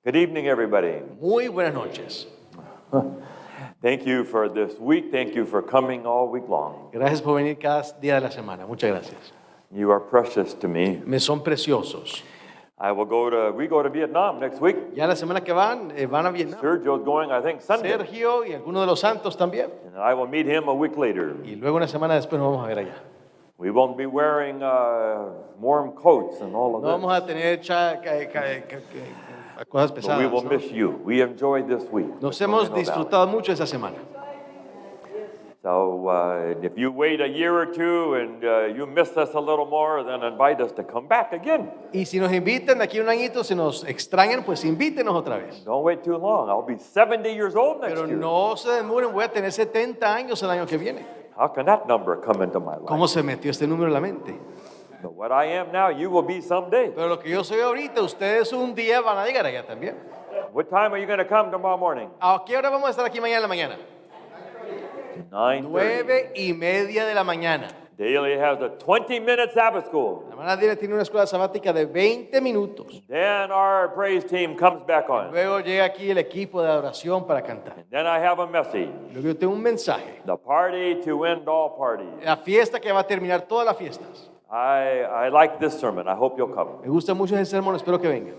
Good evening, everybody. Muy buenas noches. Thank you for this week. Thank you for coming all week long. Gracias por venir cada día de la semana. Muchas gracias. You are precious to me. Me son preciosos. We go to Vietnam next week. Ya la semana que van a Vietnam. Sergio's going, I think, Sunday. Sergio y algunos de los santos también. And I will meet him a week later. Y luego una semana después nos vamos a ver allá. We won't be wearing warm coats and all of No that. vamos a tener cosas But pesadas. we will ¿no? miss you. We enjoyed this week. Nos hemos disfrutado mucho esa semana. So if you wait a year or two and you miss us a little more, then invite us to come back again. Y si nos invitan de aquí a un añito, si nos extrañan, pues invítenos otra vez. Don't wait too long. I'll be 70 years old next Pero year. no se demoren, voy a tener 70 años el año que viene. How can that number come into my life? ¿Cómo se metió este número en la mente? But what I am now, you will be someday. Pero lo que yo soy ahorita, ustedes un día van a llegar allá también. What time are you going to come tomorrow morning? ¿A qué hora vamos a estar aquí mañana en la mañana? 9:30. 9:30 de la mañana. Daily has a 20-minute Sabbath school. La hermana Dile tiene una escuela sabática de 20 minutos. Then our praise team comes back on. Luego llega aquí el equipo de adoración para cantar. And then I have a message. Luego yo tengo un mensaje. The party to end all parties. La fiesta que va a terminar todas las fiestas. I like this sermon. I hope you'll come. Me gusta mucho ese sermón, espero que vengan.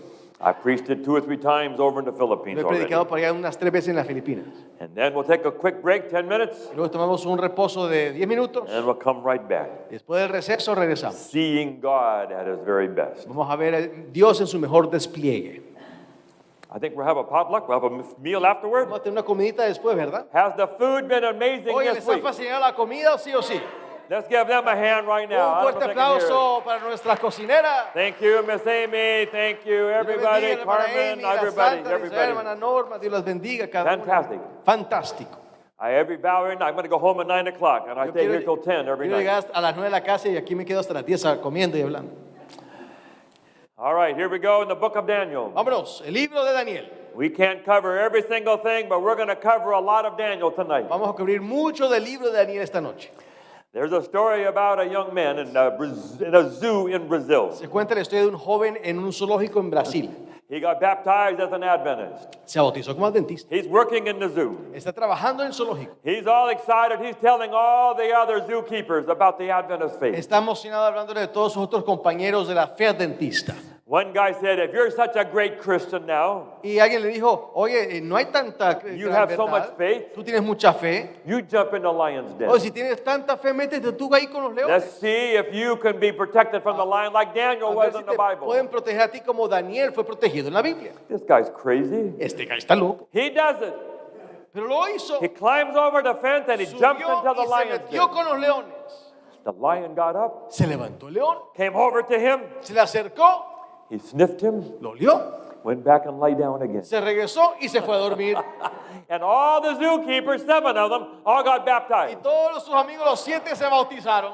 I preached it 2 or 3 times over in the Philippines Lo he already. predicado para allá unas 3 veces en las Filipinas. And then we'll take a quick break, 10 minutes, Y luego tomamos un reposo de 10 minutos. and we'll come right back. Después del receso regresamos. Seeing God at His very best. Vamos a ver a Dios en su mejor despliegue. I think we'll have a potluck. We'll have a meal afterward. Vamos a tener una comidita después, ¿verdad? Has the food been amazing Oye, this ¿les ha week? fascinado la comida sí o sí? Let's give them a hand right now. Un I don't fuerte know if they can hear aplauso it. para nuestra cocinera. Thank you, Miss Amy. Thank you, everybody. Dios les bendiga, la hermana Carmen, Amy, la everybody, Santa, la everybody. hermana Norma, Dios las bendiga cada uno. Fantastic. Fantástico. Every Valerie, I'm going to go home at 9 o'clock, and I Yo stay here till 10 every quiero night. llegar a las 9 de la casa y aquí me quedo hasta las 10 comiendo y hablando. All right, here we go in the book of Daniel. Vámonos, el libro de Daniel. We can't cover every single thing, but we're going to cover a lot of Daniel tonight. Vamos a cubrir mucho del libro de Daniel esta noche. There's a story about a young man in a zoo in Brazil. Se cuenta la historia de un joven en un zoológico en Brasil. He got baptized as an Adventist. Se bautizó como adventista. He's working in the zoo. Está trabajando en el zoológico. He's all excited. He's telling all the other zookeepers about the Adventist faith. Está emocionado hablándole de todos sus otros compañeros de la fe adventista. One guy said, if you're such a great Christian now, Y alguien le dijo, oye, no hay tanta You gran have so verdad. much faith. Tú tienes mucha fe. you jump into lion's den. Oye, si tienes tanta fe, métete tú ahí con los leones. Let's see if you can be protected from the lion like Daniel A was ver si in te the Bible. pueden proteger a ti como Daniel fue protegido en la Biblia. This guy's crazy. Este gallo está loco. He does it. Pero lo hizo. He climbs over the fence and he jumps Subió into the y se lion's metió den. con los leones. The lion got up, Se levantó el león. came over to him, Se le acercó. he sniffed him, Lo olió. went back and lay down again. Se regresó y se fue a dormir. And all the zookeepers, 7 of them, all got Y baptized. todos sus amigos, los 7, se bautizaron.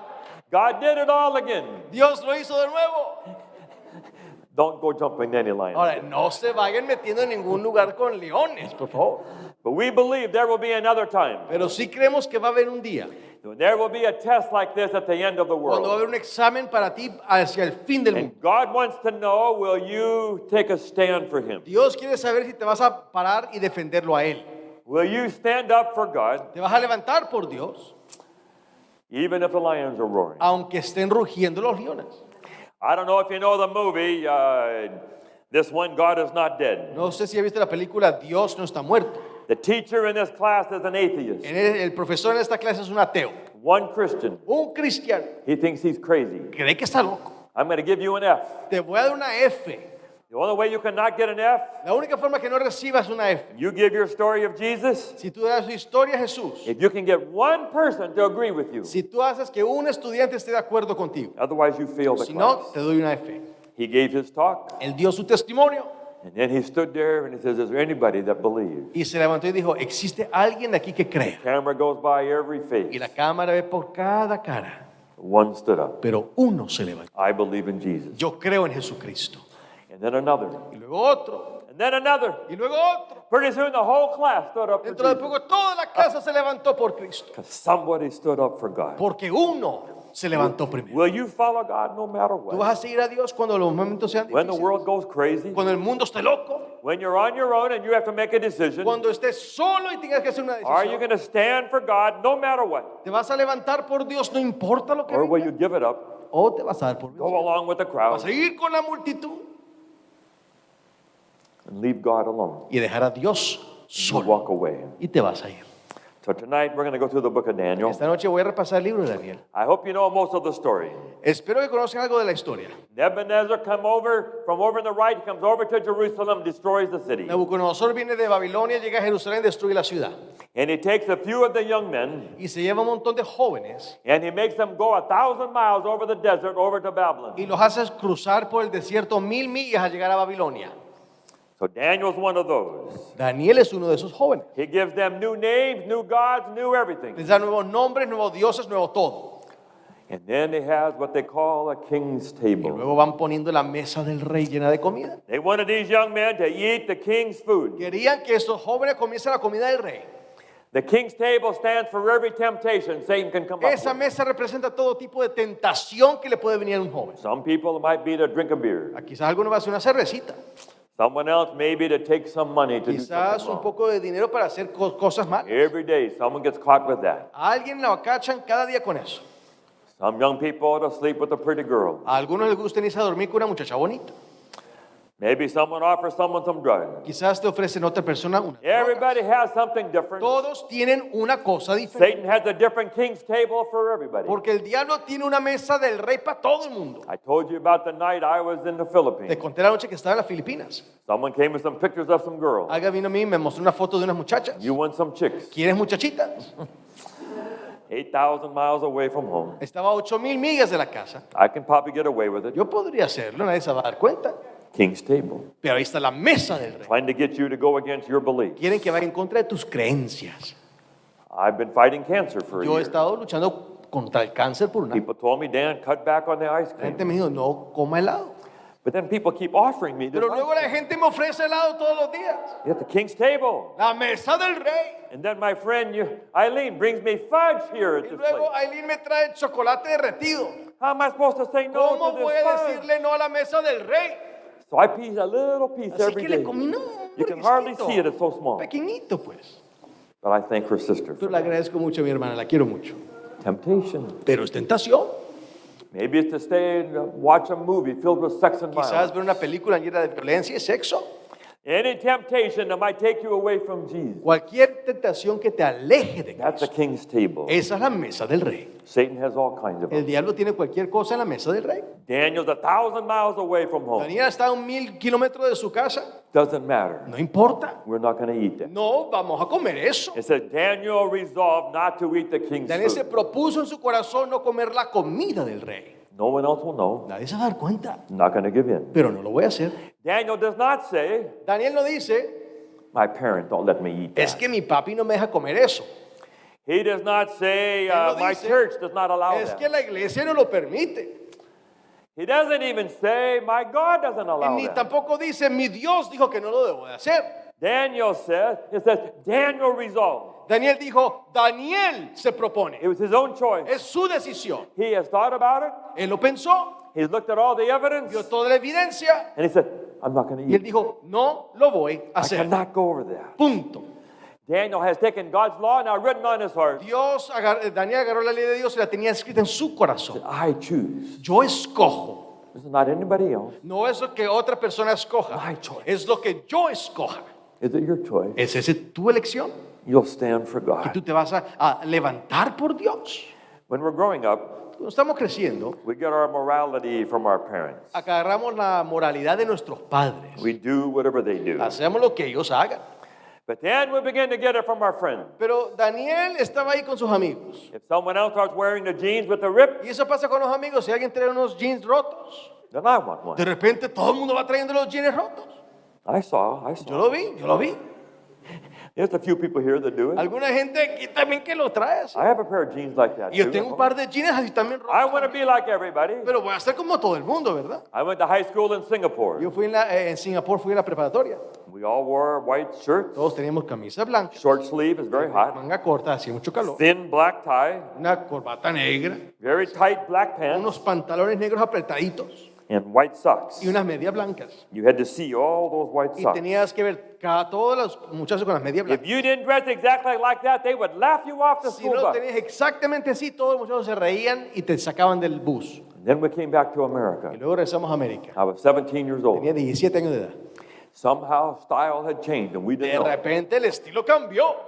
God did it all again. Dios lo hizo de nuevo. Don't go jumping any lions. Ahora, no se vayan metiendo en ningún lugar con leones, por favor. But we believe there will be another time. Pero sí creemos que va a haber un día There will be a test like this at the end of the cuando va a world. haber un examen para ti hacia el fin del mundo. And God wants to know, will you take a stand for Him? Dios quiere saber si te vas a parar y defenderlo a Él. Will you stand up for God, Te vas a levantar por Dios, even if the lions are roaring? aunque estén rugiendo los leones. I don't know if you know the movie, this one, God is not dead. No sé si has visto la película Dios no está muerto. The teacher in this class is an atheist. El profesor en esta clase es un ateo. One Christian, Un cristiano. he thinks he's crazy. Cree que está loco. I'm going to give you an F. Te voy a dar una F. The only way you cannot get an F, La única forma que no recibas una F. you give your story of Jesus. Si tú das tu historia a Jesús. If you can get one person to agree with you, Si tú haces que un estudiante esté de acuerdo contigo. otherwise you fail the Si no, class. te doy una F. He gave his talk, Él dio su testimonio and then he stood there and he says, is there anybody that believes? y se levantó y dijo, ¿existe alguien aquí que crea? Camera goes by every Y face. la cámara ve por cada cara. One stood up. Pero uno se levantó. I believe in Jesus. Yo creo en Jesucristo. And then another. Y luego otro. And then another. Y luego otro. Pretty soon the whole class stood up for Dentro de Jesus. poco toda la casa se levantó por Cristo. Because somebody stood up for God. Porque uno se levantó primero. Will you follow God no matter Tú vas what? a seguir a Dios cuando los momentos sean When the difíciles, world goes crazy, cuando el mundo esté loco, when you're on your own and you have to make a decision, cuando estés solo y tengas que hacer una are you decisión. going to stand for God no matter what? ¿Te vas a levantar por Dios no importa lo que Or will venga? you give it up, ¿O te vas a dar por Dios? go along with the ¿Vas crowd, a seguir con la multitud and leave God alone? y dejar a Dios You solo? walk away. Y te vas a ir. So tonight we're going to go through the book of Daniel. Esta noche voy a repasar el libro de Daniel. I hope you know most of the story. Espero que conozcan algo de la historia. Nebuchadnezzar come over from over in the right, he comes over to Jerusalem, destroys the city. Nabucodonosor viene de Babilonia, llega a Jerusalén, destruye la ciudad. And he takes a few of the young men Y se lleva un montón de jóvenes and he makes them go 1,000 miles over the desert over to Babylon. y los hace cruzar por el desierto 1000 millas a llegar a Babilonia. So Daniel's one of those. Daniel es uno de esos jóvenes. He gives them new names, new gods, new everything. Les da nuevos nombres, nuevos dioses, nuevo todo. And then he has what they call a king's Y table. luego van poniendo la mesa del rey llena de comida. They wanted these young men to eat the king's food. Querían que estos jóvenes comiesen la comida del rey. The king's table stands for every temptation Satan can come up Esa with. mesa representa todo tipo de tentación que le puede venir a un joven. Some people it might be to drink a beer. Quizás alguno va a hacer una cervecita. Someone else maybe to take some money to do Quizás something un wrong. poco de dinero para hacer cosas malas. Every day someone gets caught with that. A alguien la cachan cada día con eso. Some young people to sleep with a pretty girl. A algunos les gusta irse a dormir con una muchacha bonita. Maybe someone offers someone some drugs. Quizás te ofrecen a otra persona una. Everybody has something different. Todos tienen una cosa diferente. Satan has a different king's table for everybody. Porque el diablo tiene una mesa del rey para todo el mundo. I told you about the night I was in the Te Philippines. conté la noche que estaba en las Filipinas. Someone came with some pictures of some girls. Alguien vino a mí y me mostró una foto de unas muchachas. You want some chicks. ¿Quieres muchachitas? 8,000 miles away from home. Estaba a 8,000 millas de la casa. I can probably get away with it. Yo podría hacerlo, nadie se va a dar cuenta. King's table. Pero ahí está la mesa del rey. Trying to get you to go against your beliefs. Quieren que vaya en contra de tus creencias. I've been fighting cancer for a Yo he year. estado luchando contra el cáncer por un año. People told me, Dan, cut back on the ice La gente cream. me dijo, no coma helado. But then people keep offering me this Pero ice luego la cream. gente me ofrece helado todos los días. At the king's table. La mesa del rey. And then my friend Eileen brings me fudge here at Y this luego place. Aileen me trae chocolate derretido. How am I supposed to say no ¿Cómo to voy this a fudge? decirle no a la mesa del rey? So I piece a little piece Así every que day. le comí un You can hardly see it, it's so small. pequeñito pues. But I thank her sister Pero for le that. agradezco mucho a mi hermana, la quiero mucho. Temptation. Pero es tentación. Maybe it's to stay and watch a movie filled with sex and Quizás violence. ver una película llena de violencia y sexo. Any temptation that might take you away from Jesus. Cualquier tentación que te aleje de That's a Cristo. king's table. Esa es la mesa del rey. Satan has all kinds of El them. diablo tiene cualquier cosa en la mesa del rey. Daniel's 1,000 miles away from home. Daniel está a 1000 kilómetros de su casa. Doesn't matter. No importa. We're not going to eat that. No vamos a comer eso. It says Daniel resolved not to eat the king's Daniel se food. propuso en su corazón no comer la comida del rey. No one else will know. Nadie se va a dar cuenta. I'm not going to give in. Pero no lo voy a hacer. Daniel does not say, Daniel no dice, my parents don't let me eat es that. que mi papi no me deja comer eso. He does not say, Él no my dice, church does not allow Es que that. la iglesia no lo permite. He doesn't even say, my God doesn't Y allow ni that. tampoco dice, mi Dios dijo que no lo debo de hacer. Daniel says, it says, Daniel resolved. Daniel dijo, Daniel se propone. It was his own choice. Es su decisión. He has thought about it. Él lo pensó, He's looked at all the evidence. vio toda la evidencia And he said, I'm not going to y él eat it. dijo, no lo voy a I hacer. cannot go over there. Punto. Daniel has taken God's law now written on his heart. Daniel agarró la ley de Dios y la tenía escrita en su corazón. I choose. Yo escojo. This is not anybody else. No es lo que otra persona escoja. My choice. Es lo que yo escoja. Is it your choice? ¿Es esa tu elección? You'll stand for Y God. tú te vas a levantar por Dios. When we're growing up, Cuando estamos creciendo, we get our morality from our parents. agarramos la moralidad de nuestros padres. We do whatever they do. Hacemos lo que ellos hagan. But then we begin to get it from our friends. Pero Daniel estaba ahí con sus amigos. If someone else starts wearing the jeans with the rip, Y eso pasa con los amigos. Si alguien trae unos jeans rotos, then I want one. de repente todo el mundo va trayendo los jeans rotos. I saw. Yo lo vi. There's a few people here that do it. Alguna gente aquí también que lo trae así. I have a pair of jeans like that Y yo too. tengo un par de jeans así también I rotos. want to be like everybody. Pero voy a ser como todo el mundo, ¿verdad? I went to high school in Singapore. Yo fui en Singapur, fui a la preparatoria. We all wore white shirts. Todos teníamos camisa blanca, Short sleeve is very hot. manga corta, hacía mucho calor. Thin black tie. Una corbata negra, Very tight black pants. unos pantalones negros apretaditos And white socks. y unas medias blancas. You had to see all those white Y socks. tenías que ver todos los muchachos con las medias If blancas. you didn't dress exactly like that, they would laugh you off the Si school no lo bus. tenías exactamente así, todos los muchachos se reían y te sacaban del bus. Then we came back to Y America. luego regresamos a América. I was 17 years Tenía old. 17 años de edad. Somehow style had changed and we De didn't know. repente el estilo cambió.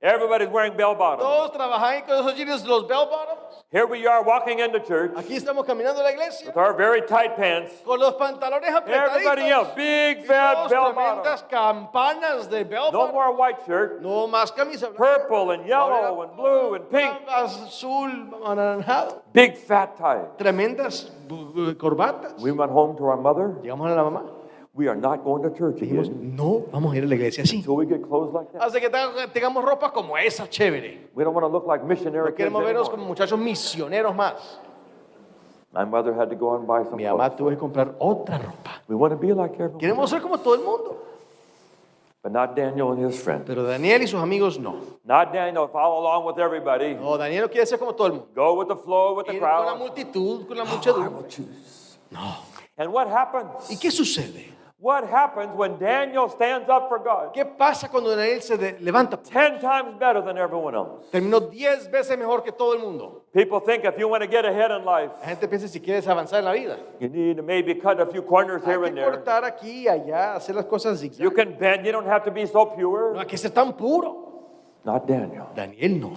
Everybody's wearing bell bottoms. Todos trabajaban con esos jeans, los bell bottoms. Here we are walking into church Aquí estamos caminando a la iglesia with our very tight pants. con los pantalones Everybody else, apretaditos. big Y fat todos bell tremendas bottoms. campanas de bell No bottom. more white shirt. No más camisa blanca. Purple and yellow and blue and pink. Azul, anaranjado. Big fat tie. Tremendas corbatas. We went home to our mother. Llegamos a la mamá. We are not going to church Dijimos, again no, vamos a ir a la iglesia así. until we get clothes like that. Hasta que tengamos ropa como esa, chévere. We don't want to look like missionary No kids queremos vernos como anymore. muchachos misioneros más. My mother had to go and buy some Mi mamá clothes. tuvo que comprar otra ropa. We want to be like everyone, Queremos ser como todo el mundo. but not Daniel and his friends. Pero Daniel y sus amigos no. Not Daniel, follow along with everybody. No, Daniel no quiere ser como todo el mundo. Go with the flow, with the Ir con la crowd. multitud, con la I muchedumbre. will choose. No. And what happens? ¿Y qué sucede? What happens when Daniel stands up for God? ¿Qué pasa cuando Daniel se levanta? 10 times better than everyone else. Terminó 10 veces mejor que todo el mundo. People think if you want to get ahead in life, La gente piensa si quieres avanzar en la vida. you need to maybe cut a few corners Hay here and que there. cortar aquí y allá, hacer las cosas You zigzag. can bend, you don't have to be so No pure. hay que ser tan puro. Not Daniel. Daniel no.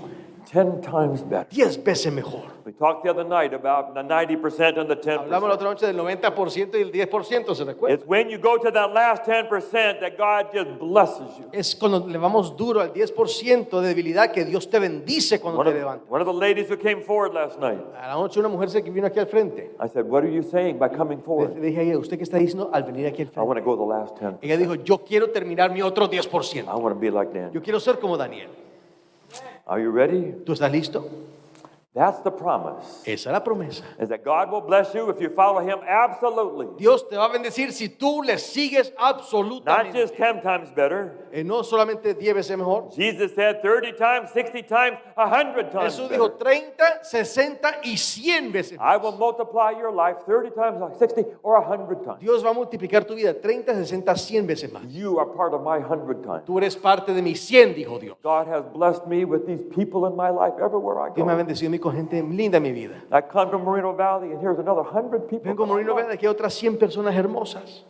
10 times better. 10 veces mejor. We talked the other night about the 90% and the Hablamos la 10%. otra noche del 90% y el 10%, ¿se recuerda? It's when you go to that last 10% that God just blesses you. Es cuando le vamos duro al 10% de debilidad que Dios te bendice cuando te levantas. One of the ladies who came forward last night, A la noche una mujer que vino aquí al frente. I said, what are you saying by coming Le forward? dije a ella, ¿usted qué está diciendo al venir aquí al I frente? want to go the last 10. Ella dijo, yo quiero terminar mi otro I 10%. want to be like Daniel. Yo quiero ser como Daniel. Are you ready? ¿Tú estás listo? That's the promise. Esa es la promesa. Is that God will bless you if you follow him absolutely. Dios te va a bendecir si tú le sigues Not absolutamente. just 10 times better. No solamente 10 veces mejor. Jesus said 30 times, 60 times, 100 times Jesús dijo better. 30, 60 y 100 veces. I will multiply your life 30 times, 60, or 100 times. Dios va a multiplicar tu vida 30, 60, 100 veces más. You are part of my 100 times. Tú eres parte de mis 100, dijo Dios. God has blessed me with these people in my life everywhere I Dios me ha go. bendecido a mí con gente linda en mi vida. I come to Moreno Valley and here's another 100 people. Vengo a Moreno, that I vean, aquí hay otras 100 personas hermosas.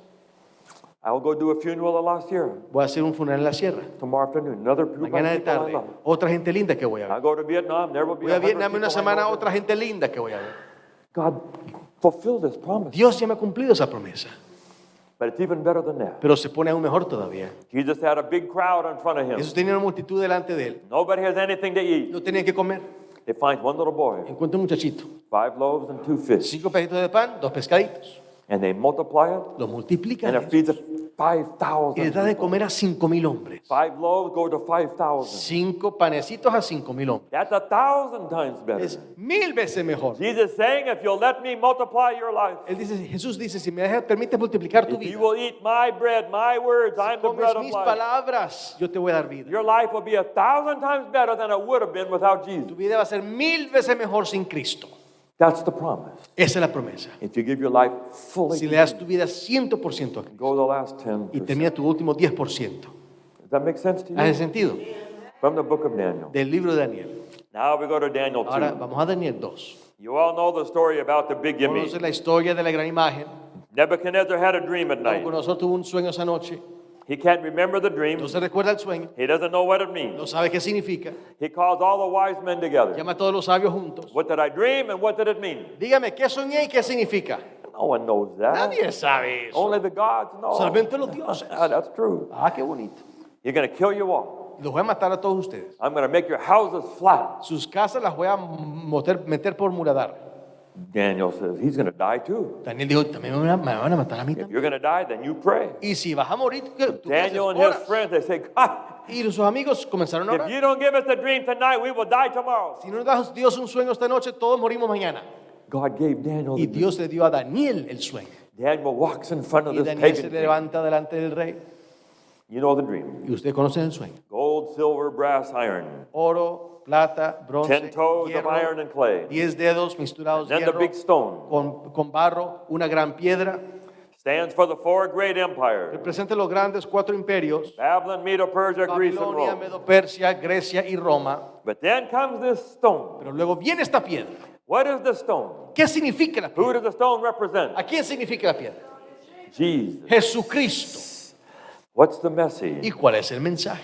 I will go do a funeral of last year Voy a hacer un funeral en la sierra. tomorrow afternoon. Another group of Mañana de people I tarde, love. otra gente linda que voy a I ver. go to Vietnam. There will be Voy a 100 Vietnam una people I semana, know. otra gente linda que voy a ver. God fulfilled this promise. Dios ya me ha cumplido esa promesa. But it's even better than that. Pero se pone aún mejor todavía. Jesus had a big crowd in front of him. Jesús tenía una multitud delante de él. Nobody has anything to eat. No tenían que comer. They find one little boy, Encuentra un muchachito. 5 loaves and 2 fish, 5 pedacitos de pan, 2 pescaditos. and they multiply it, Lo multiplica. and it feeds 5,000. Y le da de comer a 5,000 hombres. 5 loaves go to 5,000. 5 panecitos a 5,000 hombres. That's 1,000 times better. Es 1000 veces mejor. Jesus saying, if you'll let me multiply your life, Él dice, Jesús dice, si me permites multiplicar tu if you vida, will eat my bread, my words, I'm the comes bread of mis life. palabras, yo te voy a dar vida. Your life will be 1,000 times better than it would have been without Jesus. Tu vida va a ser 1000 veces mejor sin Cristo. That's the promise. Esa es la promesa. If you give your life fully, Si le das tu vida 100% a Cristo go the last 10%. y termina tu último 10%. Does that make sense to you? ¿Hace sentido? From the book of Daniel. Del libro de Daniel. Now we go to Daniel 2. Ahora vamos a Daniel 2. You all know the story about the big gimme. Conoce la historia de la gran imagen. Nebuchadnezzar had a dream at night. Nabucodonosor tuvo un sueño esa noche. He can't remember the dream. No se recuerda el sueño. He doesn't know what it means. No sabe qué significa. He calls all the wise men together. Llama a todos los sabios juntos. What did I dream and what did it mean? Dígame, ¿qué soñé y qué significa? No one knows that. Nadie sabe eso. Only the gods know. Solamente los dioses. That's true. Ah, qué bonito. You're going to kill you all. Los voy a matar a todos ustedes. I'm going to make your houses flat. Sus casas las voy a meter por muradar. Daniel says, he's going to die too. Daniel dijo, también me van a matar a mí If también. you're going to die, then you pray. Y si vas a morir, tú haces Daniel and his horas. friends, they say, God, Y sus amigos comenzaron a if orar. you don't give us a dream tonight, we will die tomorrow. Si no nos da Dios un sueño esta noche, todos morimos mañana. God gave Daniel Y the dream. Dios le dio a Daniel el sueño. Daniel walks in front of Y this Daniel se pagan king. levanta delante del rey. You know the dream. Y ustedes conocen el sueño. Gold, silver, brass, iron. Oro, plata, bronce, 10 toes of iron hierro, and clay. 10 dedos misturados And then the hierro big stone con barro, una gran piedra. stands for the 4 great empires. Representa los grandes 4 imperios. Babylon, Medo, Persia, Greece, and Babilonia, Rome. Medo Persia, Grecia y Roma. But then comes this stone. Pero luego viene esta piedra. What is the stone? ¿Qué significa la Who piedra? does the stone represent? ¿A quién significa la piedra? Jesus. Jesucristo. What's the message? ¿Y cuál es el mensaje?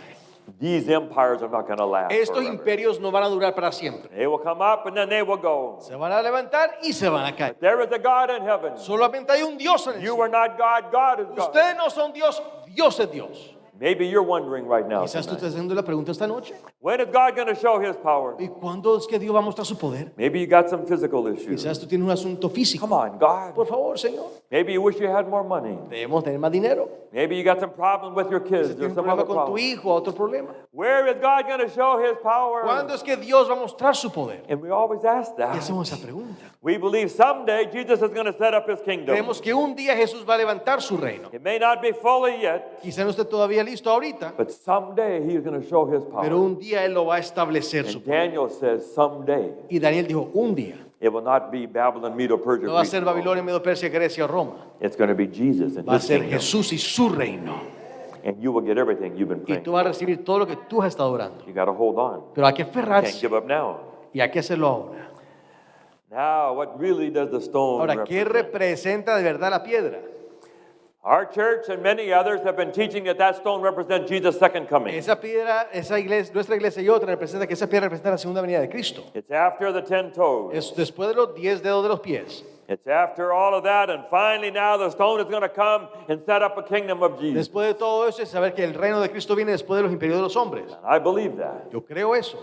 These empires are not going to last Estos forever. imperios no van a durar para siempre. They will come up and then they will go. Se van a levantar y se van a caer. There is a God in heaven. Solamente hay un Dios en el You cielo. are not God, God is God. Ustedes no son Dios, Dios es Dios. Maybe you're wondering right now. Quizás tú tonight, estés haciendo la pregunta esta noche. when is God going to show his power? ¿Y cuándo es que Dios va a mostrar su poder? Maybe you got some physical issues. Quizás tú tienes un asunto físico. Come on, God. Por favor, Señor. Maybe you wish you had more money. Debemos tener más dinero. Maybe you got some problem with your kids Quizás or tienes un some other problema con tu problem. hijo, otro problema. Where is God going to show his power? ¿Cuándo es que Dios va a mostrar su poder? And we always ask Y that. hacemos esa pregunta. We believe someday Jesus is going to set up his kingdom. Creemos que un día Jesús va a levantar su reino. It may not be fully yet, Quizá no esté todavía listo ahorita, but someday he's going to show his pero power. un día Él lo va a establecer su And poder. Daniel says someday Y Daniel dijo, un día. it will not be Babylon, Medo, Persia, No va a Greece, ser and Rome. Babilonia, Medo Persia, Grecia o Roma. It's going to be Jesus and Va a his ser kingdom. Jesús y su reino. And you will get everything you've been Y praying. tú vas a recibir todo lo que tú has estado orando. You got to hold on. Pero hay que Can't aferrarse give up now. y hay que hacerlo ahora. Now, what really does the stone Ahora, ¿qué represent? representa de verdad la piedra? Our church and many others have been teaching that that stone represents Jesus' second coming. Esa piedra, esa iglesia, nuestra iglesia y otra representa que esa piedra representa la segunda venida de Cristo. It's after the 10 toes. Es después de los 10 dedos de los pies. It's after all of that, and finally now the stone is going to come and set up a kingdom of Jesus. Después de todo eso es saber que el reino de Cristo viene después de los imperios de los hombres. I believe that. Yo creo eso.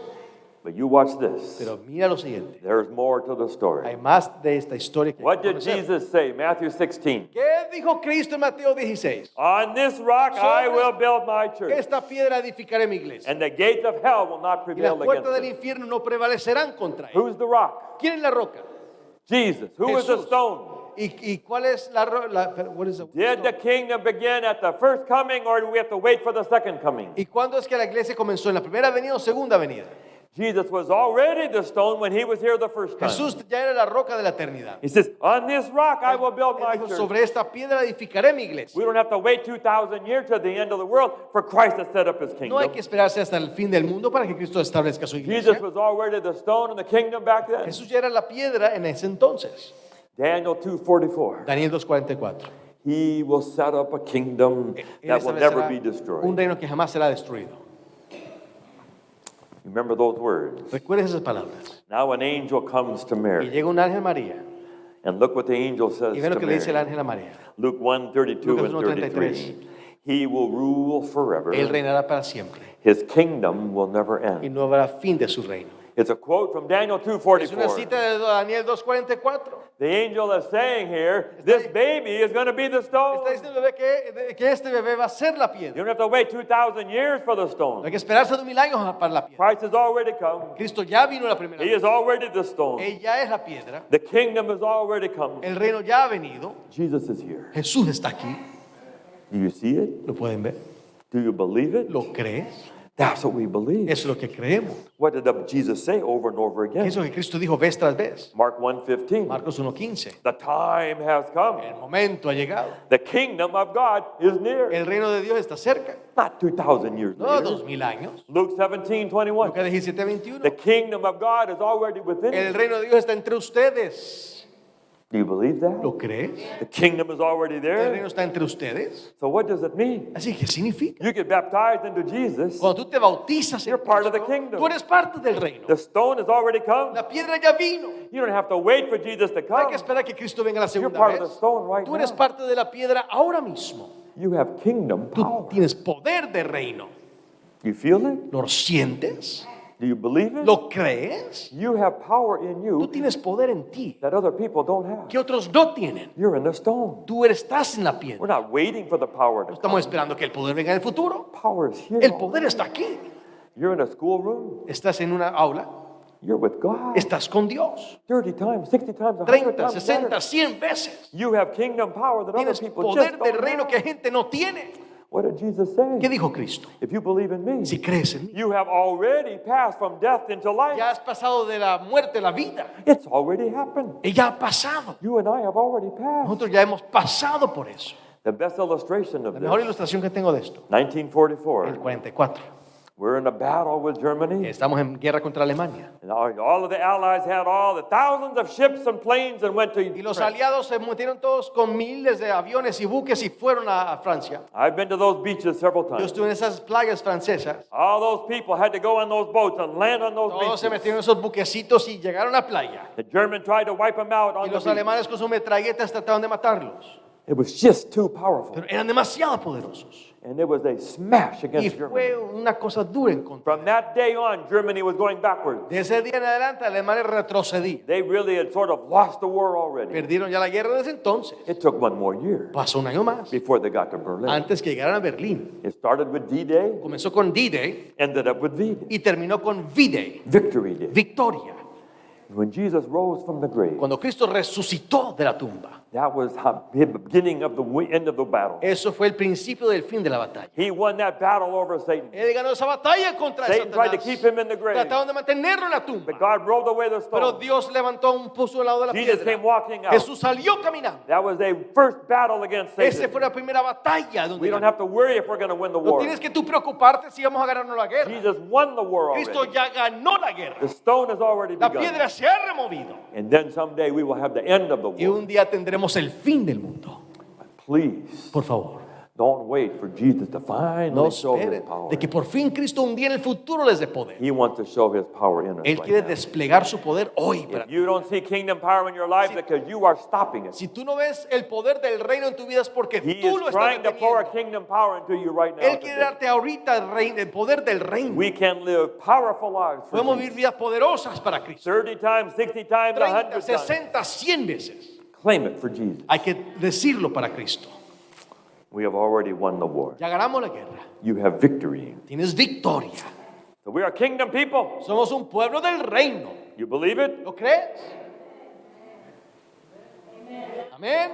But you watch this. Pero mira lo siguiente. There's more to the Hay story. más de esta historia que What did conocer. Jesus say? Matthew 16. ¿Qué dijo Cristo en Mateo 16? On this rock I Sobre will build my church, Esta piedra edificaré mi iglesia. and the gates of hell will not Y las prevail puertas del against it. infierno no prevalecerán contra él. Who's the rock? ¿Quién es la roca? Jesus. Who is the Jesús. stone? ¿Y cuál es la roca? Did the kingdom begin at the first coming, or do we have to wait for the second coming? ¿Y cuándo es que la iglesia comenzó? ¿En la primera venida o segunda venida? Jesus was already the stone when he was here the first time. Jesús ya era la roca de la eternidad. He says, on this rock I will build Él my dijo, church. sobre esta piedra edificaré mi iglesia. We don't have to wait 2,000 years to the end of the world for Christ to set up his No hay kingdom. que esperarse hasta el fin del mundo para que Cristo establezca su Jesus iglesia. was already the stone in the kingdom back then. Jesús ya era la piedra en ese entonces. Daniel 2:44. Daniel 2:44. He will set up a kingdom Él that will never establecerá be un destroyed. reino que jamás será destruido. Remember those words. Recuerden esas palabras. Now an angel comes to Y Mary. llega un ángel a María. And look what the angel says Y ven lo to que le dice el Mary. ángel a María. Luke 1:32 Lucas and 33. He will rule forever. Él reinará para siempre. His kingdom will never Y end. no habrá fin de su reino. It's a quote from Daniel Es una 2:44. cita de Daniel 2:44. The angel is saying here, this baby is going to be the stone. Está diciendo el bebé que este bebé va a ser la You piedra. don't have to wait 2,000 years for the No hay stone. que esperarse 2000 años para la piedra. Christ has already come. Cristo ya vino la primera He vez. is already the stone. Él ya es la piedra. The kingdom has already come. El reino ya ha venido. Jesus is here. Jesús está aquí. Do you see it? ¿Lo pueden ver? Do you believe it? ¿Lo crees? That's what we believe. Eso es lo que creemos. What did Jesus say over and over again? Eso que Cristo dijo vez tras vez. Mark 1:15. Marcos 1:15. The time has come. El momento ha llegado. The kingdom of God is near. El reino de Dios está cerca. Not 2,000 years No later. 2000 años. Luke 17:21. Lucas 17:21. The kingdom of God is already within El you. reino de Dios está entre ustedes. Do you believe that? ¿Lo crees? The kingdom is already El there. reino está entre ustedes. So what does it mean? Así que, ¿qué significa? You get baptized into Jesus. Cuando tú te bautizas en You're part of the Cristo, kingdom. tú eres parte del reino. The stone has already come. La piedra ya vino. You don't have to wait for Jesus to No hay come. que esperar que Cristo venga la You're segunda part of vez. the stone right Tú eres now. parte de la piedra ahora mismo. You have kingdom Tú power. tienes poder de reino. You feel it? ¿Lo sientes? Do you believe it? ¿Lo crees? You have power in Tú you tienes poder en ti that other people don't have. que otros no tienen. You're in the stone. Tú estás en la We're piedra. not waiting for the power No to estamos come. esperando que el poder venga en el futuro. Power is here. El poder está aquí. You're in a schoolroom. Estás en una aula. You're with God. Estás con Dios. 30 times, 60 times, 100 30, times 60, better. 100 veces. You have kingdom power that other Tienes people poder just del don't reino have. que gente no tiene. What did Jesus say? ¿Qué dijo Cristo? If you believe in me, Si crees en mí, you have already passed from death into life. ya has pasado de la muerte a la vida. It's already happened. Y ya ha pasado. You and I have already passed. Nosotros ya hemos pasado por eso. The best illustration of La mejor this, ilustración que tengo de esto, 1944. el 44. We're in a battle with Germany. Estamos en guerra contra Alemania. And all of the allies had all the thousands of ships and planes and went to Y los France. aliados se metieron todos con miles de aviones y buques y fueron a Francia. I've been to those beaches several Yo times. estuve en esas playas francesas. All those people had to go on those boats and land on those Todos se beaches. metieron en esos buquecitos y llegaron a la playa. The German tried to wipe them out Y on the los beach. alemanes con sus metralletas trataron de matarlos. It was just too powerful. Pero eran demasiado poderosos. And it was a smash Y against Germany. fue una cosa dura en contra. From that day on, Germany was going backwards. De ese día en adelante, Alemania retrocedía. They really had sort of lost the war already. Perdieron ya la guerra desde entonces. It took one more year Pasó un año más before they got to Berlin. antes que llegaran a Berlín. It started with D-Day, Comenzó con D-Day ended up with V-Day, y terminó con V-Day, Victory Day. victoria. When Jesus rose from the grave, Cuando Cristo resucitó de la tumba. that was the beginning of the end of the battle. Eso fue el principio del fin de la batalla. He won that battle over Satan. Él ganó esa batalla contra Satan tried to Satanás. keep him in the grave, Trataron de mantenerlo en la tumba. but God rolled away the Pero stone. Dios levantó un puso al lado de la Jesus came piedra. walking out. Jesús salió caminando. That was a first battle against Esa Satan. fue la primera batalla donde We don't ganó. have to worry if we're going to win the No war. tienes que tú preocuparte si vamos a ganarnos la guerra. Jesus won the war Cristo already. ya ganó la guerra. The stone has already La begun. piedra se ha removido. And then someday we will have the end of the Y war. un día tendremos el fin del mundo. Please, Por favor, don't wait for Jesus to no finally show his esperen power. de que por fin Cristo un día en el futuro les dé poder. He wants to show his power in us Él right quiere now. desplegar su poder hoy. If you don't see kingdom power in your life because you are stopping it, Si tú no ves el poder del reino en tu vida es porque he tú is lo estás trying to pour deteniendo. kingdom power into you right now. Él quiere today. darte ahorita el poder del reino. We can live powerful lives for Podemos Jesus. vivir vidas poderosas para Cristo. 30 times, 60 times, 30, 100 times. 60, 100 veces. Claim it for Jesus. Hay que decirlo para Cristo. We have already won the war. Ya ganamos la guerra. You have victory. Tienes victoria. So we are kingdom people. Somos un pueblo del reino. You believe it? ¿Lo crees? Amén.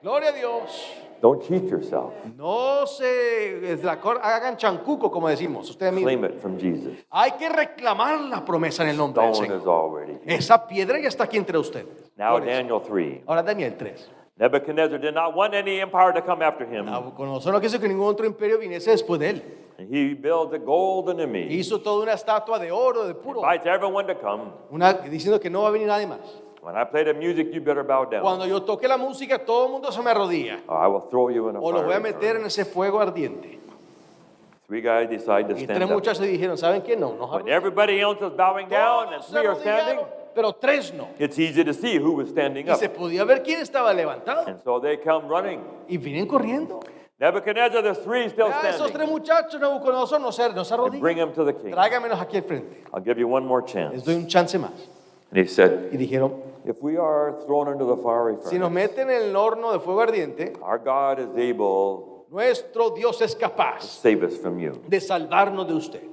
Gloria a Dios. Don't cheat yourself. No se hagan chancuco, como decimos. Ustedes mismos. Claim it from Jesus. Hay que reclamar la promesa en el nombre del Stone Señor. is already. Esa piedra ya está aquí entre ustedes. Now Gloria a Dios. Daniel 3. Ahora Daniel 3. Nebuchadnezzar did not want any empire to come after him. Nabucodonosor no quiso que ningún otro imperio viniese después de él. And he builds a golden image. Hizo toda una estatua de oro, de puro oro. Invites everyone to come. Diciendo que no va a venir nadie más. When I play the music, you better bow down. Cuando yo toque la música, todo el mundo se me arrodilla. Or I will throw you in a O lo voy a fire. meter en ese fuego ardiente. 3 guys decide to Y stand 3 up. muchachos dijeron, ¿saben qué? No, nos When arrodillamos. everybody else is bowing down and Todos se 3 are standing, arrodillaron, pero 3 no. it's easy to see who was standing Y up. se podía ver quién estaba levantado. And so they come running. Y vienen corriendo. Nebuchadnezzar, there's 3 still Ya esos 3 standing. muchachos, Nabucodonosor, no se And bring arrodillan. him to the king. Tráigamelos aquí al frente. I'll give you one more Les chance. doy un chance más. And he said, Y dijeron, if we are thrown into the fiery si nos furnace, meten en el horno de fuego ardiente, our God is able nuestro Dios es to capaz save us from you. de salvarnos de usted.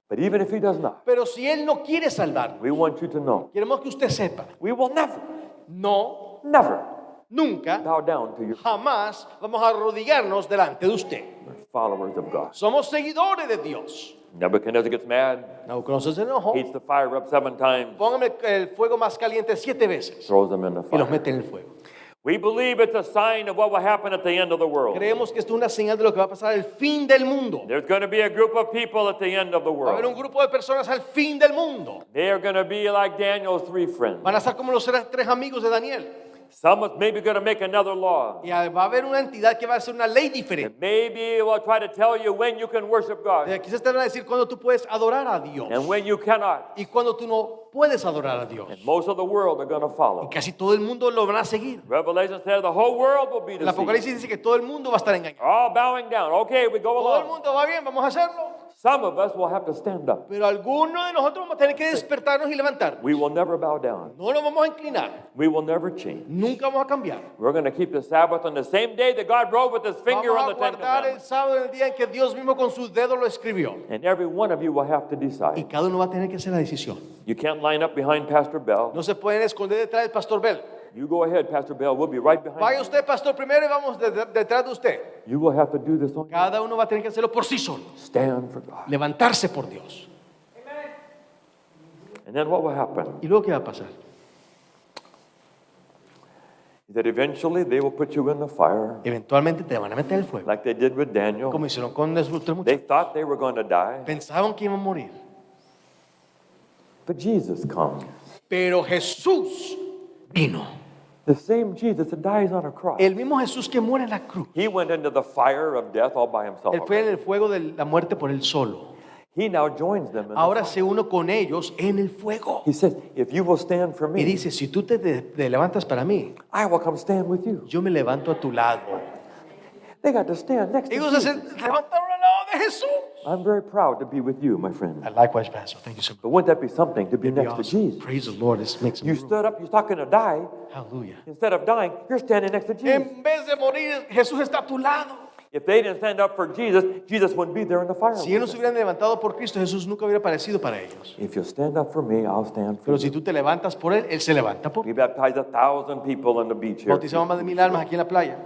But even if he does not, Pero si Él no quiere salvarnos, we want you to know, queremos que usted sepa, we will never, no, nunca, bow down to you. jamás vamos a arrodillarnos delante de usted. We're followers of God. Somos seguidores de Dios. Nebuchadnezzar gets mad, Nabucodonosor se enojó. heats the fire up 7 times, Póngame el fuego más caliente 7 veces throws them in the y los fire. mete en el fuego. We believe it's a sign of what will happen at the end of the world. Creemos que esto es una señal de lo que va a pasar al fin del mundo. There's going to be a group of people at the end of the Va a haber un world. grupo de personas al fin del mundo. They are going to be like Daniel's 3 friends. Van a estar como los 3 amigos de Daniel. Some is maybe going to make another law. Y va a haber una entidad que va a hacer una ley diferente. And maybe it will try to tell you when you can worship God Quizás te van a decir cuando tú puedes adorar a Dios and when you cannot. y cuando tú no puedes adorar a Dios. And most of the world are going to Y follow. casi todo el mundo lo van a seguir. Revelation says the whole world will be El deceived. Apocalipsis dice que todo el mundo va a estar engañado. All bowing down. Okay, we go Todo el along. mundo va bien, vamos a hacerlo. Some of us will have to stand up. Pero algunos de nosotros vamos a tener que despertarnos y levantarnos. We will never bow down. No nos vamos a inclinar. We will never change. Nunca vamos a cambiar. We're going to keep the Sabbath on the same day that God wrote with his finger on Vamos the a Ten guardar el Commandments. sábado en el día en que Dios mismo con sus dedos lo escribió. And every one of you will have to Y decide. cada uno va a tener que hacer la decisión. You can't line up behind Pastor Bell. No se pueden esconder detrás del pastor Bell. You go ahead, Pastor Bell. We'll be right behind Vaya you. usted, pastor, primero y vamos detrás de usted. You will have to do this on your own. Cada uno va a tener que hacerlo por sí solo. Stand for God. Levantarse por Dios. And then what will happen? ¿Y luego qué va a pasar? That eventually they will put you in the fire Eventualmente te van a meter el fuego. like they did with Daniel. Como hicieron con los otros They muchachos. thought they were going to die, Pensaban que iban a morir. but Jesus comes. Pero Jesús vino. The same Jesus that dies on a cross. El mismo Jesús que muere en la cruz. He went into the fire of death all by himself. Él fue en el fuego de la muerte por él solo. He now joins them in the Ahora fire. se uno con ellos en el fuego. He says, if you will stand for Y me, dice, si tú te levantas para mí, I will come stand with you. yo me levanto a tu lado. They got to stand next to Ellos se Jesus. levantaron al lado de Jesús. I'm very proud to be with you, my friend. Likewise, Pastor. Thank you so much. But wouldn't that be something to be Be next to awesome. Jesus? Praise the Lord. This makes You stood up, you're not going to die. Hallelujah. Instead of dying, you're standing next to Jesus. En vez de morir, Jesús está a tu lado. If they didn't stand up for Jesus, Jesus wouldn't be there in the fire. Si ellos no se hubieran levantado por Cristo, Jesús nunca hubiera aparecido para ellos. If you stand up for me, I'll stand for Pero you. si tú te levantas por Él, Él se levanta por We ti. baptized 1,000 people on the beach here. Bautizamos más de 1000 almas aquí en la playa.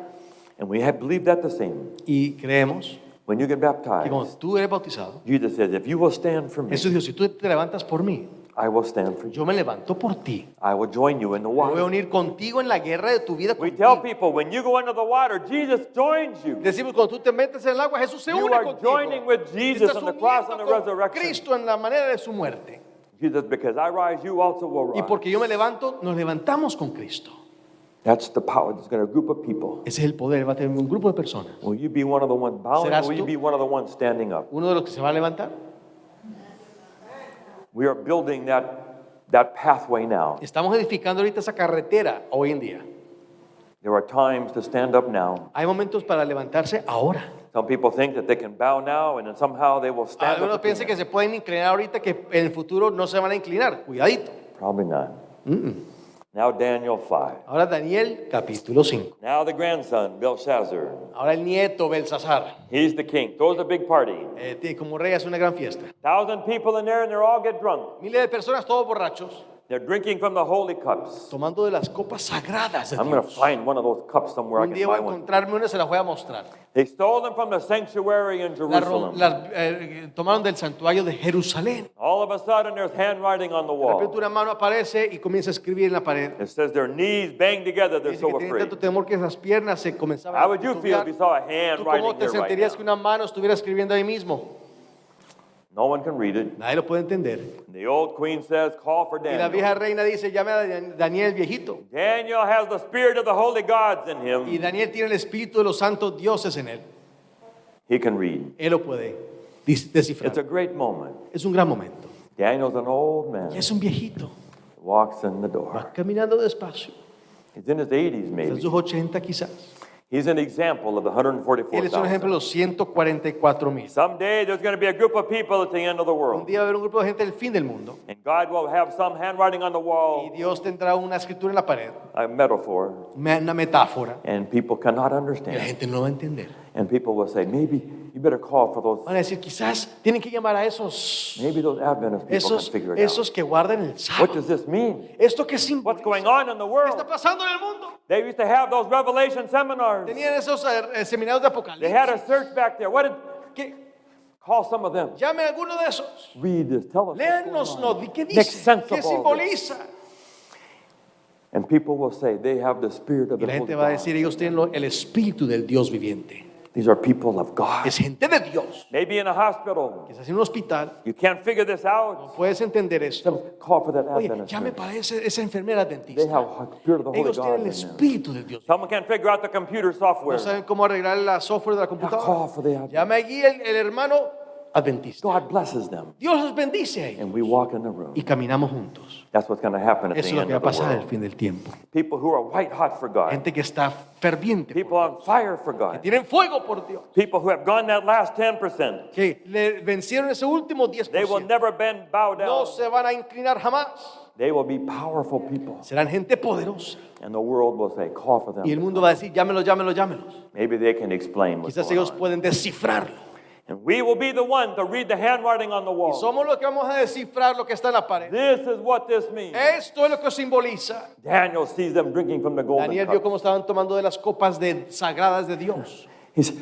And we have believed that the same. Y creemos When you get que baptized, cuando tú eres bautizado, Jesus says, if you will stand for me, Jesús dijo, si tú te levantas por mí, I will stand for you. yo me levanto por ti. I will join you in the Me voy a water. unir contigo en la guerra de tu vida We tell contigo. people, when you go into the water, Jesus joins you. Decimos, cuando tú te metes en el agua, Jesús se You une are contigo. joining with Jesus Estás on the cross and uniendo the con resurrection. Cristo en la manera de su muerte. Jesus, because I rise, you also will Y rise. porque yo me levanto, nos levantamos con Cristo. That's the power. There's going to be a group of people. Ese es el poder, va a tener un grupo de personas. Will you be one of the ones bowing, ¿Serás or will you tú? be one of the ones standing up? Uno de los que se va a levantar. We are building that pathway now. Estamos edificando ahorita esa carretera hoy en día. There are times to stand up now. Hay momentos para levantarse ahora. Some people think that they can bow now and then somehow they will stand Algunos up. at the piensan end. que se pueden inclinar ahorita, que en el futuro no se van a inclinar. Cuidadito. Probably not. Now Daniel 5. Ahora Daniel, capítulo 5. Now the grandson, Belshazzar. Ahora el nieto Belsasar, He's the king. Throws a big party. como rey hace una gran fiesta. 1,000 people in there and they all get drunk. Miles de personas, todos borrachos, They're drinking from the holy cups. tomando de las copas sagradas de I'm going to Dios. find one of those cups somewhere I Un can día voy buy a one. encontrarme una y se las voy a mostrar. They stole them from the sanctuary in Jerusalem. Tomaron del santuario de Jerusalén. All of a sudden there's handwriting on the De repente wall. una mano aparece y comienza a escribir en la pared. It says their knees bang together, they're Dice so que tienen afraid. tanto temor que esas piernas se comenzaban How a would you feel if you titubear. saw a hand ¿Tú cómo writing te there right sentirías que now? una mano estuviera escribiendo ahí mismo? No one can read it. Nadie lo puede entender. The old queen says, call for Y la Daniel. vieja reina dice, llame a Daniel viejito. Daniel has the spirit of the holy gods in Y him. Daniel tiene el espíritu de los santos dioses en él. He can read. Él lo puede It's a descifrar. great moment. Es un gran momento. Daniel's an old man. Es un viejito. Walks in the door. Va caminando despacio. He's in his 80s En maybe. sus 80 quizás. He's an example of the Él es un ejemplo de 144,000. los 144,000. Someday there's going to be a group of people at the end of the Un world. día va a haber un grupo de gente del fin del mundo. And God will have some handwriting on the Y wall, Dios tendrá una escritura en la pared. a metaphor, Una metáfora. and people cannot Y la understand. gente no va a entender. And people will say, maybe you better call for those, Van a decir, quizás tienen que llamar a esos maybe those Adventist people can figure it out. esos que guardan el What sábado. does this mean? ¿Esto qué What's simboliza? going on in the ¿Qué world? está pasando en el mundo? They used to have those Revelation seminars. Tenían esos seminarios de They had a Apocalipsis. search back there. What did, ¿Qué? call some of them. Llame a alguno de esos. Read this. Tell us. what's Léanos, going on. ¿no? ¿Qué Make dice? sense ¿Qué of all this. simboliza? And people will say they have the spirit of Y the la Holy gente va a God. decir, ellos tienen el espíritu del Dios viviente. These are people of God. Es gente de Dios. Maybe in a hospital. Quizás en un hospital. You can't figure this out. Puedes entender esto. Call for that Oye, Adventist. llame nurse. para esa enfermera They dentista. have the spirit of the Holy Ellos tienen God el in them. espíritu del Dios. Someone can't figure out the computer software. No saben cómo arreglar la software de la Call computadora. for the Adventist. Llame allí el hermano Adventista. God blesses them. Dios los bendice a ellos. And we walk in the room. Y caminamos juntos. That's what's going to happen at Eso es the lo end que va a of the pasar al world. fin del tiempo. People who are white hot for God. Gente que está ferviente, People on fire for que God. tienen fuego por Dios, People who have gone that last 10%. que le vencieron ese último They will 10%. never bend, bow down. No se van a inclinar jamás. They will be powerful people. Serán gente poderosa. And the world will say, call for Y el them. mundo va a decir, llámelos, llámelos, llámelos. Maybe they can explain what's Quizás going ellos on. pueden descifrarlo. And we will be the one to read the handwriting on the Y wall. somos los que vamos a descifrar lo que está en la pared. This is what this means. Esto es lo que simboliza. Daniel sees them drinking from the golden Daniel vio cup. cómo estaban tomando de las copas sagradas de Dios. He said,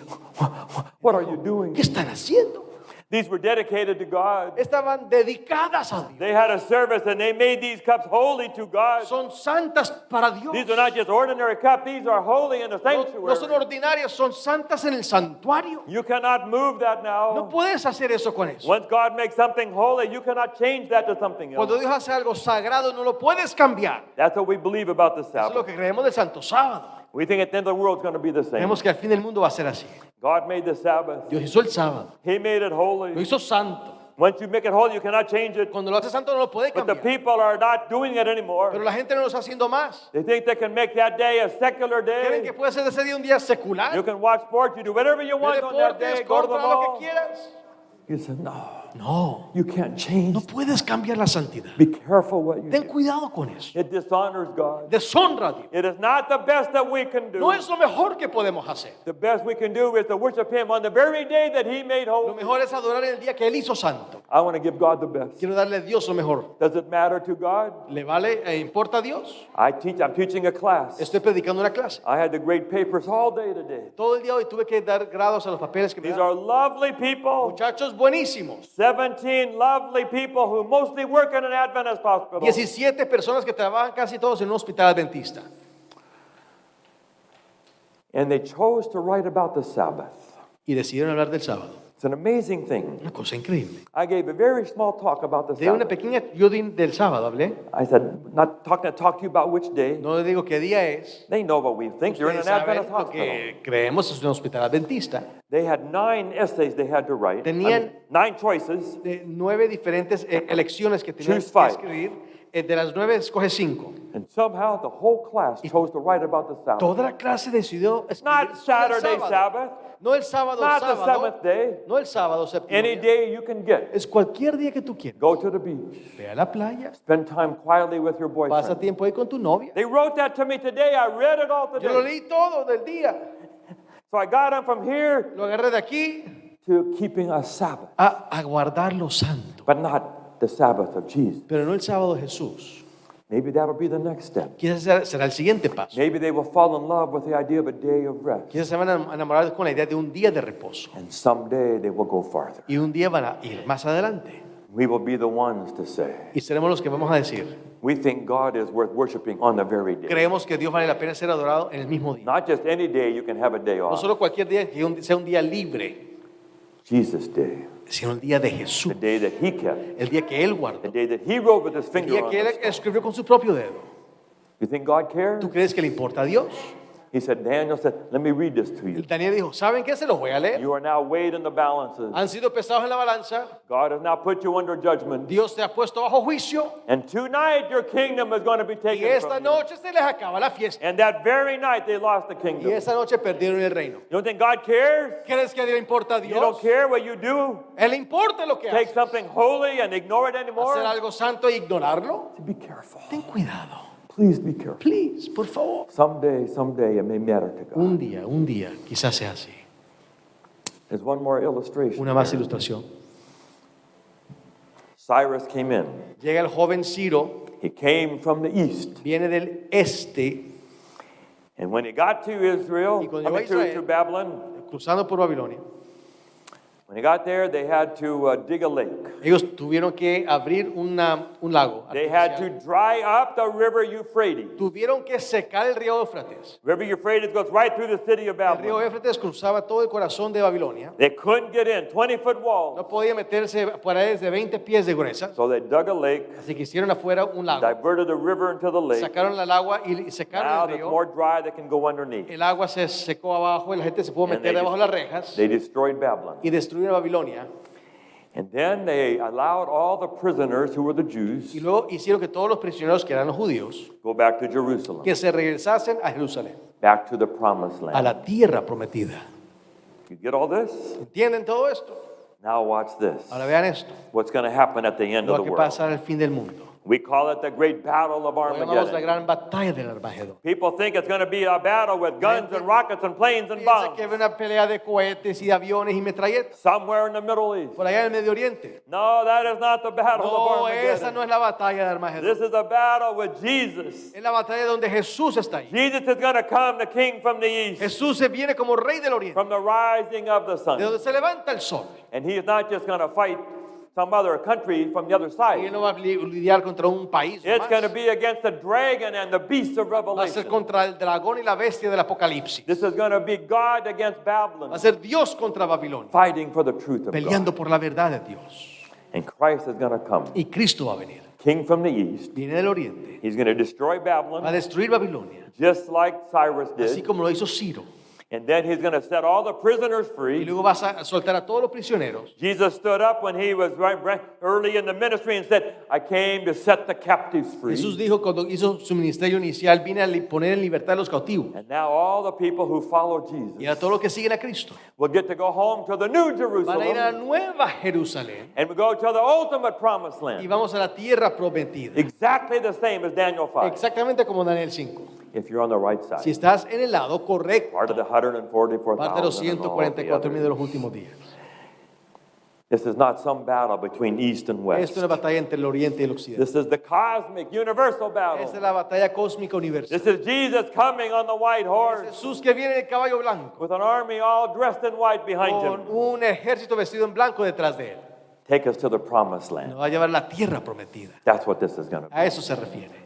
what are you doing? ¿Qué están haciendo? These were dedicated to God. Estaban dedicadas a Dios. They had a service and they made these cups holy to God. Son santas para Dios. These are not just ordinary cups. These are holy in the No son sanctuary. ordinarias, son santas en el santuario. You cannot move that No now. puedes hacer eso con eso. Once God makes something holy, you cannot change that to something Cuando else. Dios hace algo sagrado, no lo puedes cambiar. That's what we believe about the Eso es lo Sabbath. que creemos del Santo Sábado. We think at the end of the world it's going to be the same. Creemos que al fin del mundo va a ser así. God made the Sabbath. Dios hizo el sábado, He made it lo holy. hizo santo. Once you make it holy, you cannot change it. Cuando lo hace santo no lo puede But the cambiar. people are not doing it Pero anymore. la gente no lo está haciendo más. They think they can make that day a secular Quieren day. que puede ser ese día un día secular. You can watch sports, you do whatever you Ve want on that deportes, day, go to the compra lo que mall. quieras. You said, no, No, you can't change. no puedes cambiar la santidad. Be careful what you Ten do. cuidado con eso. It dishonors God. Deshonra a Dios. It is not the best that we can do. No es lo mejor que podemos hacer. The best we can do is to worship Him on the very day that He made Lo holy. mejor es adorar en el día que Él hizo santo. I want to give God the best. Quiero darle a Dios lo mejor. Does it matter to God? ¿Le vale? ¿Importa a Dios? I'm teaching a class. Estoy predicando una clase. I had to grade papers all day today. Todo el día hoy tuve que dar grados a los papeles que me These dan. are lovely people. Muchachos buenísimos. 17 lovely people who mostly work in an Adventist hospital. 17 personas que trabajan casi todos en un hospital adventista. And they chose to write about the Sabbath. Y decidieron hablar del sábado. It's an amazing thing. Una cosa increíble. I gave a very small talk about the De una Sabbath. pequeña, yo del sábado hablé. I said, not talk to you about which day. No les digo qué día es. They know what we think. You're in Ustedes an saben Adventist lo hospital. que creemos es un hospital adventista. They had 9 essays they had to write. Tenían- 9 choices. De 9 diferentes elecciones que tenían Choose que 5. escribir. De las 9 escoge 5. And somehow the whole class chose to write about the Sabbath. Toda la clase decidió escribir Not sobre el Saturday sábado. Sabbath. No el sábado, Not the sábado. seventh day. No el sábado, séptimo Any día. day you can get. Es cualquier día que tú quieras. Go to the beach. Ve a la playa. Spend time quietly with your Pasa boyfriend. tiempo ahí con tu novia. They wrote that to me today. I read it all Yo lo today. leí todo del día. So I got them from here Lo agarré de aquí to keeping a Sabbath, a guardar lo santo. but not the Sabbath of Jesus. Pero no el sábado de Jesús. Maybe that'll be the next step. Quizás será el siguiente paso. Maybe they will fall in love with the idea of a day of rest. Quizás se van a enamorar con la idea de un día de reposo. And someday they will go farther. Y un día van a ir más adelante. We will be the ones to say, Y seremos los que vamos a decir, we think God is worth worshiping on the very day. creemos que Dios vale la pena ser adorado en el mismo día. Not just any day you can have a day No off. solo cualquier día que sea un día libre, Jesus' day. sino el día de Jesús. The day that He kept. El día que Él The guardó. day that He wrote with His El finger día on que Él it. escribió con su propio dedo. You think God cares? ¿Tú crees que le importa a Dios? He said, Daniel said, let me read this to you. Daniel dijo, ¿saben qué? Se los voy a leer. You are now weighed in the balances. Han sido pesados en la balanza. God has now put you under judgment. Dios te ha puesto bajo juicio. And tonight your kingdom is going to be Y taken esta from you. noche se les acaba la fiesta. And that very night they lost the Y kingdom. esta noche perdieron el reino. You don't think God cares? ¿Crees que le importa a You don't Dios? care what you do? ¿Él le importa lo que Take hace? something holy and ignore it anymore? ¿Hacer algo santo e ignorarlo? Be careful. Ten cuidado. Please be careful. Please, por favor. Someday it may matter to God. Un día, quizás sea así. There's one more illustration. Una más here. ilustración. Cyrus came in. Llega el joven Ciro, He came from the east. viene del este, And when he got to Israel, Y cuando llegó a to Israel, Babylon, cruzando por Babilonia. when he got there, they had to dig a lake. Ellos tuvieron que abrir un lago. They had to artificial. dry up the river Euphrates. Tuvieron que secar el río Éufrates. River Euphrates goes right through the city of El río Babylon. Éufrates cruzaba todo el corazón de Babilonia. They couldn't get in, 20-foot walls. No podía meterse paredes de 20 pies de gruesas. So they dug a lake, Así que hicieron afuera un lago. diverted the river into the lake. Sacaron el agua y Now secaron el it's more río. dry, they can go underneath. El agua se secó abajo y la gente se pudo And meter debajo de las rejas they destroyed Babylon. y destruyeron Babilonia. And then they allowed all the prisoners who were the Jews Y luego hicieron que todos los prisioneros que eran los judíos go back to Jerusalem, que se regresasen a Jerusalén, back to the promised a land. la tierra prometida. You get all this? ¿Entienden todo esto? Now watch this. Ahora vean esto. What's going to happen at the end of Lo the que world? pasa al fin del mundo. We call it the great battle of Lo llamamos la Armageddon. gran batalla del Armagedón. People think it's going to be a battle with guns and rockets and planes and Piensa bombs que hay una pelea de cohetes y de aviones y metralletas somewhere in the Middle East. por allá en el Medio Oriente. No, that is not the battle No, of esa Armageddon. no es la batalla de Armagedón. This is a battle with Jesus. Es la batalla donde Jesús está ahí. Jesus is going to come, the King from the east, Jesús se viene como rey del Oriente, from the rising of the de sun. donde se levanta el sol. And he is not just going to fight some other country from the other Y él side. no va a lidiar contra un país. It's Más. going to be against the dragon and the beast of Va a ser Revelation. contra el dragón y la bestia del Apocalipsis. This is going to be God against Va Babylon, a ser Dios contra Babilonia, fighting for the truth of God. peleando por la verdad de Dios. And Christ is going to come, Y Cristo va a venir. King from the east. Viene del Oriente. He's going to destroy Va a Babylon, destruir Babilonia, just like Cyrus así did. como lo hizo Ciro. And then he's going to set all the prisoners Y free. luego va a soltar a todos los prisioneros. Jesus stood up when he was early in the ministry and said, I came to set the captives free. Jesús dijo cuando hizo su ministerio inicial, vine a poner en libertad a los cautivos. And now all the people who follow Y a Jesus todos los que siguen a Cristo will get to go home to the new van a ir a la Jerusalem nueva Jerusalén and we go to the ultimate promised y land. vamos a la tierra prometida. Exactly the same as Daniel 5. Exactamente como Daniel 5. If you're on the right Si side. estás en el lado correcto, Part of the parte de 144,000 los and all of the 144,000 de others. los últimos días. This is not some battle between east and Esto west. es una batalla entre el oriente y el occidente. This is the cosmic, universal battle. Esta es la batalla cósmica universal. This is Jesus coming on the white horse Jesús que viene en el caballo blanco with an army all dressed in white behind con him. un ejército vestido en blanco detrás de él. Take us to the promised land. Nos va a llevar a la tierra prometida. That's what this is going to be. A eso se refiere.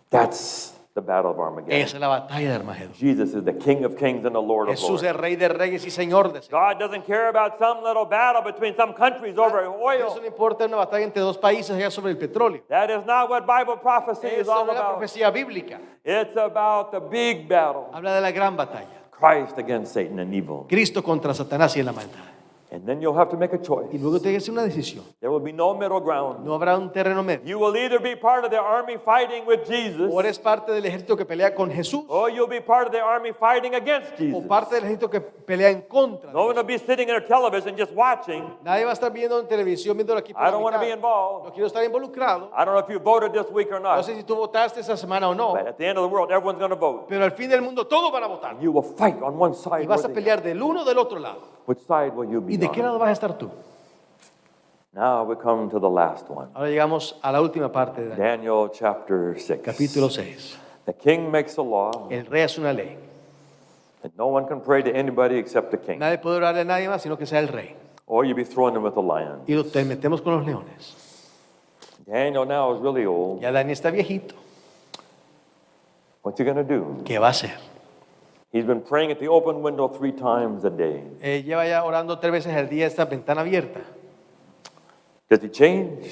That's the battle of Armageddon. Esa es la batalla de Armagedón. Jesus is the King of kings and the Lord of Jesús lords. es rey de reyes y señor de señores. God doesn't care about some little battle between some countries over Eso oil. no importa una batalla entre dos países allá sobre el petróleo. That is not what Bible prophecy is Esa all no es la about. profecía bíblica. It's about the big battle. Habla de la gran batalla. Christ against Satan and evil. Cristo contra Satanás y en la maldad. And then you'll have to make a choice. Y luego tiene que hacer una decisión. There will be no middle ground. No habrá un terreno medio. You will either be part of the army fighting with Jesus, O eres parte del ejército que pelea con Jesús, or you'll be part of the army fighting against o Jesus. parte del ejército que pelea en contra. No one will be sitting in a television just watching. Nadie va a estar viendo en televisión, viendo aquí por I la don't want to be mitad. involved. No quiero estar involucrado. I don't know if you voted this week or No not, sé si tú votaste esta semana o no, but at the end of the world, everyone's going to vote. pero al fin del mundo todos van a votar. You will fight on one Y side. vas or a the pelear del uno o del otro lado. other. Which side will you be ¿Y de qué on? lado vas a estar tú? Now we come to the last one. Ahora llegamos a la última parte de Daniel, Daniel chapter 6. capítulo 6. The king makes a law El rey hace una ley. that no one can pray to anybody except the king. Nadie puede orarle a nadie más sino que sea el rey. Or you be thrown in with the lion. Y te metemos con los leones. Daniel now is really old. Ya Daniel está viejito. What's he going to do? ¿Qué va a hacer? He's been praying at the open window 3 times a day. Lleva ya orando 3 veces al día esta ventana abierta. Does he change?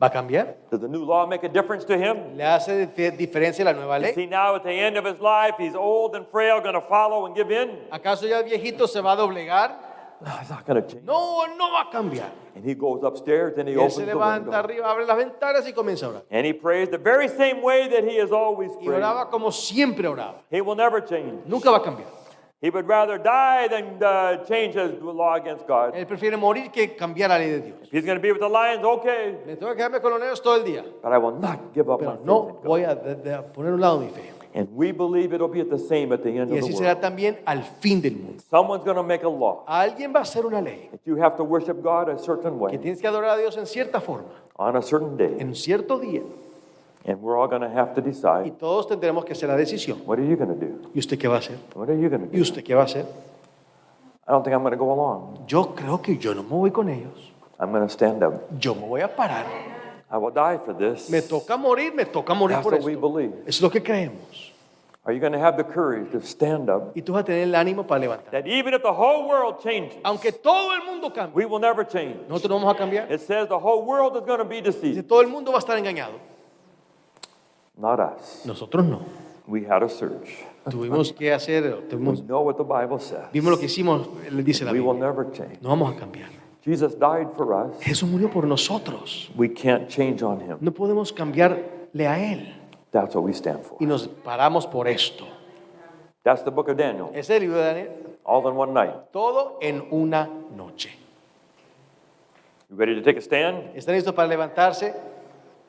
¿Va a cambiar? Does the new law make a difference to him? ¿Le hace diferencia la nueva Is ley? he now at the end of his life, he's old and frail, going to follow and give in? ¿Acaso ya el viejito se va a doblegar? No, it's not going to change. No, no va a cambiar. And he goes upstairs and he Y él opens se the levanta window. arriba, abre las ventanas y comienza a orar. And he prays the very same way that he has always Y prayed. oraba como siempre oraba. He will never change. Nunca va a cambiar. He would rather die than change his law against God. Él prefiere morir que cambiar la ley de Dios. If he's going to be with the lions, okay. Me tengo que quedarme con los leones todo el día. But I will not give up my Pero faith no in God. voy a poner a un lado mi fe. And we believe it'll be at the same at the end Y of así the será world. también al fin del mundo. Someone's going to make a law Alguien va a hacer una ley that you have to worship God a certain que way tienes que adorar a Dios en cierta forma, on a certain day. en cierto día. And we're all going to have to Y decide, todos tendremos que hacer la decisión. what are you going to do? ¿Y usted qué va a hacer? What are you going to ¿Y do? usted qué va a hacer? I don't think I'm going to go along. Yo creo que yo no me voy con ellos. I'm going to stand up. Yo me voy a parar. I will die for this. Me toca morir That's por what we esto. believe. Es lo que creemos. Are you going to have the courage to stand up Y tú vas a tener el ánimo para levantar. that even if the whole world changes, Aunque todo el mundo cambie, we will never change? nosotros no vamos a cambiar. It says the whole world is going to be Dice, deceived. todo el mundo va a estar engañado. Not us. Nosotros no. We had a search. Tuvimos que hacer, We know what the Bible says. vimos lo que hicimos, le dice la We will Biblia. never change. No vamos a cambiar. Jesus died for us. Jesús murió por nosotros. We can't change on him. No podemos cambiarle a Él. That's what we stand for. Y nos paramos por esto. That's the book of Daniel, Es el libro de Daniel. all in one night. Todo en una noche. You ready to take a stand? ¿Están listos para levantarse?